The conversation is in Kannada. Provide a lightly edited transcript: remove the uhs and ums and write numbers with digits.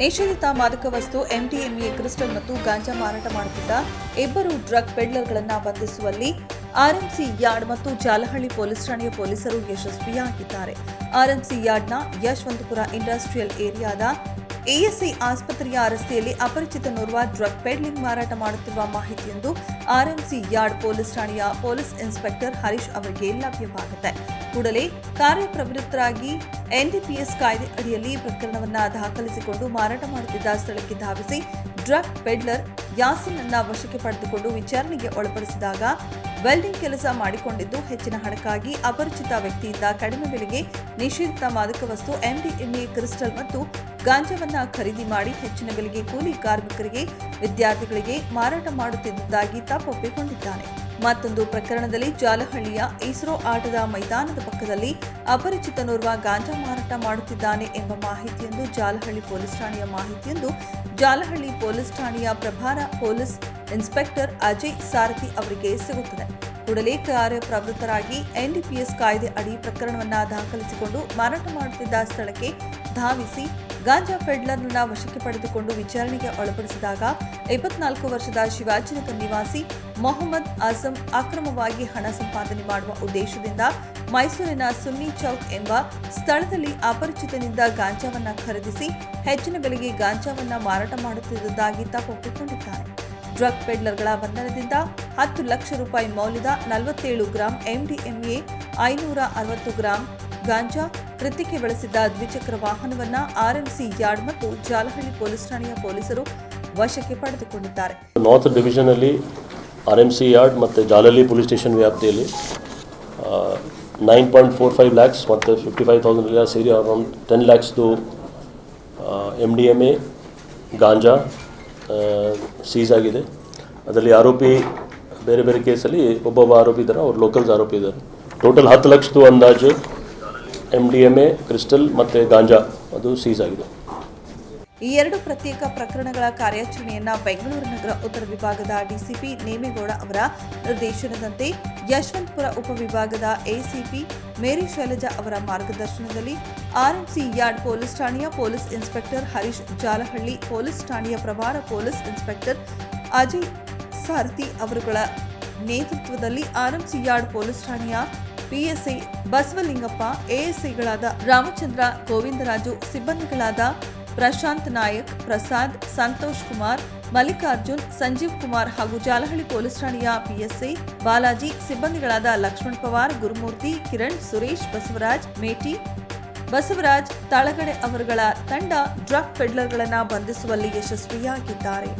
ನಿಷೇಧಿತ ಮಾದಕ ವಸ್ತು ಎಂಡಿಎಂಎ ಕ್ರಿಸ್ಟಲ್ ಮತ್ತು ಗಾಂಜಾ ಮಾರಾಟ ಮಾಡುತ್ತಿದ್ದ ಇಬ್ಬರು ಡ್ರಗ್ ಪೆಡ್ಲರ್ಗಳನ್ನು ಬಂಧಿಸುವಲ್ಲಿ ಆರ್ಎಂಸಿ ಯಾರ್ಡ್ ಮತ್ತು ಜಾಲಹಳ್ಳಿ ಪೊಲೀಸ್ ಠಾಣೆಯ ಪೊಲೀಸರು ಯಶಸ್ವಿಯಾಗಿದ್ದಾರೆ. ಆರ್ಎಂಸಿ ಯಾರ್ಡ್ನ ಯಶವಂತಪುರ ಇಂಡಸ್ಟ್ರಿಯಲ್ ಏರಿಯಾದ ಎಎಸ್ಐ ಆಸ್ಪತ್ರೆಯ ರಸ್ತೆಯಲ್ಲಿ ಅಪರಿಚಿತನೋರ್ವ ಡ್ರಗ್ ಪೆಡ್ಲಿಂಗ್ ಮಾರಾಟ ಮಾಡುತ್ತಿರುವ ಮಾಹಿತಿಯೊಂದು ಆರ್ಎಂಸಿ ಯಾರ್ಡ್ ಪೊಲೀಸ್ ಠಾಣೆಯ ಪೊಲೀಸ್ ಇನ್ಸ್ಪೆಕ್ಟರ್ ಹರೀಶ್ ಅವರಿಗೆ ಲಭ್ಯವಾಗುತ್ತೆ. ಕೂಡಲೇ ಕಾರ್ಯಪ್ರವೃತ್ತರಾಗಿ ಎನ್ಡಿಪಿಎಸ್ ಕಾಯ್ದೆ ಅಡಿಯಲ್ಲಿ ಪ್ರಕರಣವನ್ನು ದಾಖಲಿಸಿಕೊಂಡು ಮಾರಾಟ ಮಾಡುತ್ತಿದ್ದ ಸ್ಥಳಕ್ಕೆ ಧಾವಿಸಿ ಡ್ರಗ್ ಪೆಡ್ಲರ್ ಯಾಸಿನ್ ಅನ್ನ ವಶಕ್ಕೆ ಪಡೆದುಕೊಂಡು ವಿಚಾರಣೆಗೆ ಒಳಪಡಿಸಿದಾಗ ವೆಲ್ಡಿಂಗ್ ಕೆಲಸ ಮಾಡಿಕೊಂಡಿದ್ದು ಹೆಚ್ಚಿನ ಹಣಕ್ಕಾಗಿ ಅಪರಿಚಿತ ವ್ಯಕ್ತಿಯಿಂದ ಕಡಿಮೆ ಬೆಲೆಗೆ ನಿಷೇಧಿತ ಮಾದಕ ವಸ್ತು ಎಂಡಿಎಂಎ ಕ್ರಿಸ್ಟಲ್ ಮತ್ತು ಗಾಂಜಾವನ್ನ ಖರೀದಿ ಮಾಡಿ ಹೆಚ್ಚಿನ ಬೆಲೆಗೆ ಕೂಲಿ ಕಾರ್ಮಿಕರಿಗೆ, ವಿದ್ಯಾರ್ಥಿಗಳಿಗೆ ಮಾರಾಟ ಮಾಡುತ್ತಿದ್ದುದಾಗಿ ತಪ್ಪೊಪ್ಪಿಕೊಂಡಿದ್ದಾನೆ. ಮತ್ತೊಂದು ಪ್ರಕರಣದಲ್ಲಿ ಜಾಲಹಳ್ಳಿಯ ಇಸ್ರೋ ಆಟದ ಮೈದಾನದ ಪಕ್ಕದಲ್ಲಿ ಅಪರಿಚಿತನೋರ್ವ ಗಾಂಜಾ ಮಾರಾಟ ಮಾಡುತ್ತಿದ್ದಾನೆ ಎಂಬ ಮಾಹಿತಿಯೊಂದು ಜಾಲಹಳ್ಳಿ ಪೊಲೀಸ್ ಠಾಣೆಯ ಮಾಹಿತಿಯೊಂದು ಜಾಲಹಳ್ಳಿ ಪೊಲೀಸ್ ಠಾಣೆಯ ಪ್ರಭಾರ ಪೊಲೀಸ್ ಇನ್ಸ್ಪೆಕ್ಟರ್ ಅಜಯ್ ಸಾರಥಿ ಅವರಿಗೆ ಸಿಗುತ್ತದೆ. ಕೂಡಲೇ ಕಾರ್ಯಪ್ರವೃತ್ತರಾಗಿ ಎನ್ಡಿಪಿಎಸ್ ಕಾಯ್ದೆ ಅಡಿ ಪ್ರಕರಣವನ್ನು ದಾಖಲಿಸಿಕೊಂಡು ಮಾರಾಟ ಮಾಡುತ್ತಿದ್ದ ಸ್ಥಳಕ್ಕೆ ಧಾವಿಸಿ ಗಾಂಜಾ ಪೆಡ್ಲರ್ನ ವಶಕ್ಕೆ ಪಡೆದುಕೊಂಡು ವಿಚಾರಣೆಗೆ ಒಳಪಡಿಸಿದಾಗ 24 ವರ್ಷದ ಶಿವಾಜಿನಗರ ನಿವಾಸಿ ಮೊಹಮ್ಮದ್ ಆಜಂ ಅಕ್ರಮವಾಗಿ ಹಣ ಸಂಪಾದನೆ ಮಾಡುವ ಉದ್ದೇಶದಿಂದ ಮೈಸೂರಿನ ಸುನ್ನಿ ಚೌಕ್ ಎಂಬ ಸ್ಥಳದಲ್ಲಿ ಅಪರಿಚಿತನಿಂದ ಗಾಂಜಾವನ್ನ ಖರೀದಿಸಿ ಹೆಚ್ಚಿನ ಬೆಲೆಗೆ ಗಾಂಜಾವನ್ನ ಮಾರಾಟ ಮಾಡುತ್ತಿದ್ದುದಾಗಿ ತಪ್ಪೊಪ್ಪಿಕೊಂಡಿದ್ದಾನೆ. ಡ್ರಗ್ ಪೆಡ್ಲರ್ಗಳ ಬಂಧನದಿಂದ 10 ಲಕ್ಷ ರೂಪಾಯಿ ಮೌಲ್ಯದ 47 ಗ್ರಾಂ ಎಂಡಿಎಂಎ, 560 ಗ್ರಾಂ ಗಾಂಜಾ, ಕೃತ್ಯಕ್ಕೆ ಬಳಸಿದ್ದ ದ್ವಿಚಕ್ರ ವಾಹನವನ್ನ ಆರ್ಎಂಸಿ ಯಾರ್ಡ್ ಮತ್ತು ಜಾಲಹಳ್ಳಿ ಪೊಲೀಸ್ ಠಾಣೆಯ ಪೊಲೀಸರು ವಶಕ್ಕೆ ಪಡೆದುಕೊಂಡಿದ್ದಾರೆ. ನಾರ್ತ್ ಡಿವಿಷನ್ ಅಲ್ಲಿ ಆರ್ಎಂಸಿ ಯಾರ್ಡ್ ಮತ್ತು ಜಾಲಹಳ್ಳಿ ಪೊಲೀಸ್ ಸ್ಟೇಷನ್ ವ್ಯಾಪ್ತಿಯಲ್ಲಿ 9.45 lakhs ಮತ್ತು 55,000 ಸೇರಿ ಅರೌಂಡ್ 10 lakhsದು MDMA ಗಾಂಜಾ ಸೀಸ್ ಆಗಿದೆ. ಅದರಲ್ಲಿ ಆರೋಪಿ ಬೇರೆ ಬೇರೆ ಕೇಸಲ್ಲಿ ಒಬ್ಬೊಬ್ಬ ಆರೋಪಿ ಇದ್ದಾರೆ, ಅವ್ರು ಲೋಕಲ್ಸ್ ಆರೋಪಿ ಇದ್ದಾರೆ. ಟೋಟಲ್ 10 ಲಕ್ಷದ್ದು ಅಂದಾಜು MDMA ಕ್ರಿಸ್ಟಲ್ ಮತ್ತು ಗಾಂಜಾ ಅದು ಸೀಸ್ ಆಗಿದೆ. ಈ ಎರಡು ಪ್ರತ್ಯೇಕ ಪ್ರಕರಣಗಳ ಕಾರ್ಯಾಚರಣೆಯನ್ನ ಬೆಂಗಳೂರು ನಗರ ಉತ್ತರ ವಿಭಾಗದ ಡಿಸಿಪಿ ನೇಮೇಗೌಡ ಅವರ ನಿರ್ದೇಶನದಂತೆ ಯಶವಂತಪುರ ಉಪವಿಭಾಗದ ಎಸಿಪಿ ಮೇರಿ ಶೈಲಜಾ ಅವರ ಮಾರ್ಗದರ್ಶನದಲ್ಲಿ ಆರ್ಎಂಸಿ ಯಾರ್ಡ್ ಪೊಲೀಸ್ ಠಾಣೆಯ police inspector Harish, Jalahalli police ಠಾಣೆಯ ಪ್ರಭಾರ ಪೊಲೀಸ್ ಇನ್ಸ್ಪೆಕ್ಟರ್ ಅಜಯ್ ಸಾರಥಿ ಅವರುಗಳ ನೇತೃತ್ವದಲ್ಲಿ ಆರ್ಎಂಸಿ ಯಾರ್ಡ್ ಪೊಲೀಸ್ ಠಾಣೆಯ ಪಿಎಸ್ಐ ಬಸವಲಿಂಗಪ್ಪ, ಎಎಸ್ಐಗಳಾದ ರಾಮಚಂದ್ರ, ಗೋವಿಂದರಾಜು, ಸಿಬ್ಬಂದಿಗಳಾದ ಪ್ರಶಾಂತ್ ನಾಯಕ್, ಪ್ರಸಾದ್, ಸಂತೋಷ್ ಕುಮಾರ್, ಮಲ್ಲಿಕಾರ್ಜುನ್, ಸಂಜೀವ್ ಕುಮಾರ್ ಹಾಗೂ ಜಾಲಹಳ್ಳಿ ಪೊಲೀಸ್ ಠಾಣೆಯ ಪಿಎಸ್ಐ ಬಾಲಾಜಿ, ಸಿಬ್ಬಂದಿಗಳಾದ ಲಕ್ಷ್ಮಣ್ ಪವಾರ್, ಗುರುಮೂರ್ತಿ, ಕಿರಣ್, ಸುರೇಶ್, ಬಸವರಾಜ್, ಮೇಟಿ, ಬಸವರಾಜ್, ತಳಗಡೆ ಅವರುಗಳ ತಂಡ ಡ್ರಗ್ ಪೆಡ್ಲರ್ಗಳನ್ನು ಬಂಧಿಸುವಲ್ಲಿ ಯಶಸ್ವಿಯಾಗಿದ್ದಾರೆ.